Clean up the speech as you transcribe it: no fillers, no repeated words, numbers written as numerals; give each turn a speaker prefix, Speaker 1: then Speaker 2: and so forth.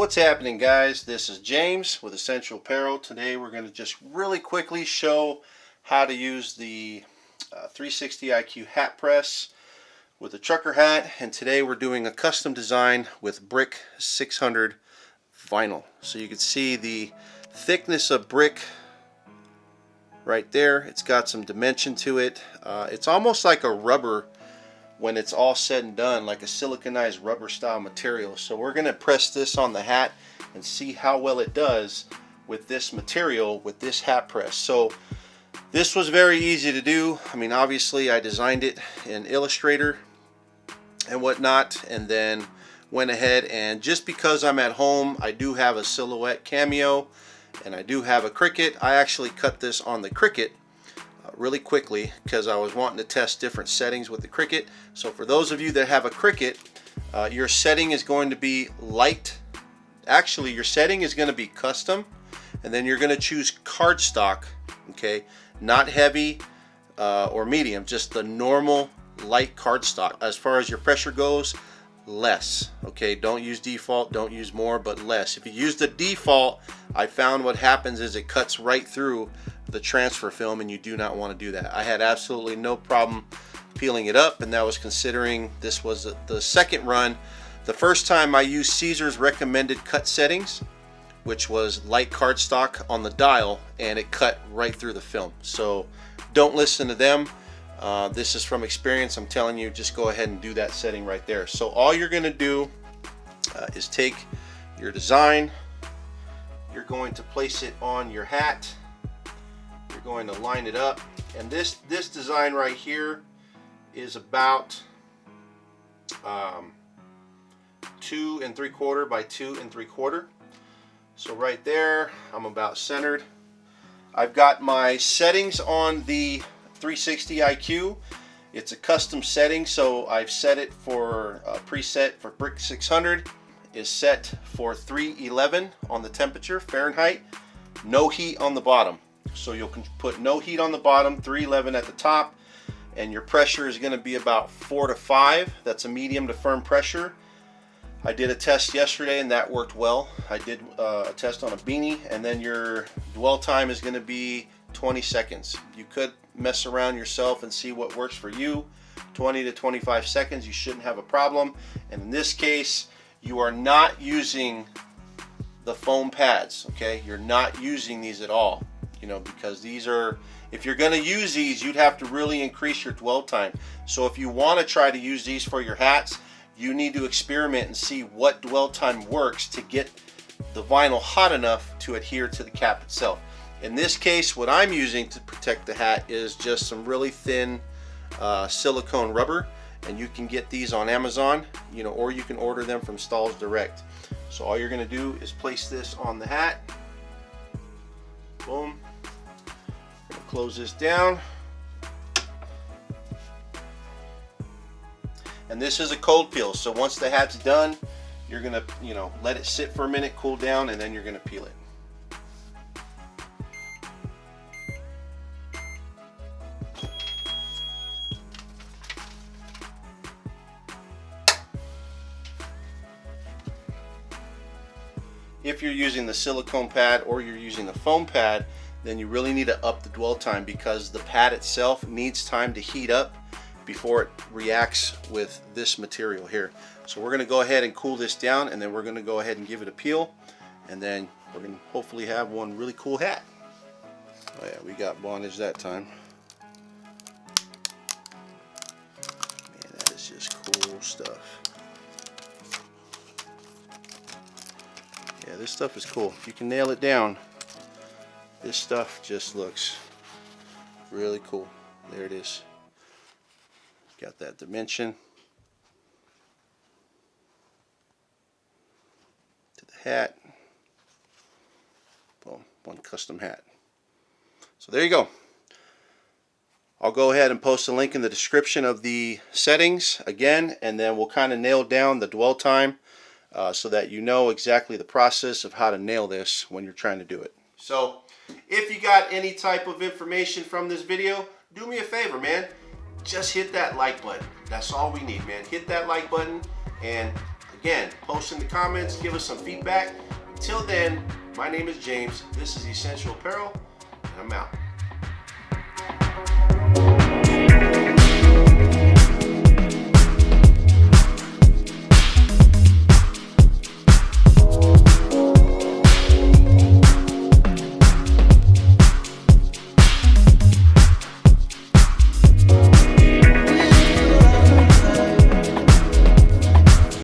Speaker 1: What's happening, guys? This is James with ESENTL Apparel. Today we're going to just really quickly show how to use the 360 IQ hat press with a trucker hat, and today we're doing a custom design with Brick 600 vinyl. So you can see the thickness of Brick right there. It's got some dimension to it. It's almost like a rubber when it's all said and done, like a siliconized rubber style material. So we're going to press this on the hat and see how well it does with this material, with this hat press. So this was very easy to do. I mean, obviously I designed it in Illustrator and whatnot, and then went ahead, and just because I'm at home, I do have a Silhouette CAMEO and I do have a CRICUT. I actually cut this on the CRICUT really quickly because I was wanting to test different settings with the CRICUT. So for those of you that have a CRICUT, your setting is going to be light. Actually, your setting is going to be custom, and then you're going to choose cardstock, okay? Not heavy or medium, just the normal light cardstock. As far as your pressure goes, less, okay? Don't use default, don't use more, but less. If you use the default, I found what happens is it cuts right through the transfer film, and you do not want to do that. I had absolutely no problem peeling it up, and that was considering this was the second run. The first time I used SISER's recommended cut settings, which was light cardstock on the dial, and it cut right through the film. So don't listen to them. This is from experience. I'm telling you, just go ahead and do that setting right there. So all you're going to do is take your design, you're going to place it on your hat, you're going to line it up, and this design right here is about 2 3/4 by 2 3/4. So right there, I'm about centered. I've got my settings on the 360 IQ. It's a custom setting, so I've set it for a preset for Brick 600 is set for 311 on the temperature Fahrenheit, no heat on the bottom. So you'll put no heat on the bottom, 311 at the top, and your pressure is going to be about 4 to 5. That's a medium to firm pressure. I did a test yesterday and that worked well. I did a test on a beanie, and then your dwell time is going to be 20 seconds. You could mess around yourself and see what works for you. 20 to 25 seconds, you shouldn't have a problem. And in this case, you are not using the foam pads, okay? You're not using these at all, you know, because these are, if you're going to use these, you'd have to really increase your dwell time. So if you want to try to use these for your hats, you need to experiment and see what dwell time works to get the vinyl hot enough to adhere to the cap itself. In this case, what I'm using to protect the hat is just some really thin silicone rubber, and you can get these on Amazon, you know, or you can order them from Stalls Direct. So all you're going to do is place this on the hat. Boom. Close this down. And this is a cold peel, so once the hat's done, you're going to, you know, let it sit for a minute, cool down, and then you're going to peel it. If you're using the silicone pad or you're using the foam pad, then you really need to up the dwell time, because the pad itself needs time to heat up before it reacts with this material here. So we're going to go ahead and cool this down, and then we're going to go ahead and give it a peel, and then we're going to hopefully have one really cool hat. Oh yeah, we got bondage that time. Man, that is just cool stuff. Yeah, this stuff is cool. If you can nail it down, this stuff just looks really cool. There it is. Got that dimension to the hat. Boom, one custom hat. So there you go. I'll go ahead and post a link in the description of the settings again, and then we'll kind of nail down the dwell time so that you know exactly the process of how to nail this when you're trying to do it. So if you got any type of information from this video, do me a favor, man. Just hit that like button. That's all we need, man. Hit that like button, and Again, post in the comments, give us some feedback. Until then, my name is James, this is Essential Apparel, and I'm out.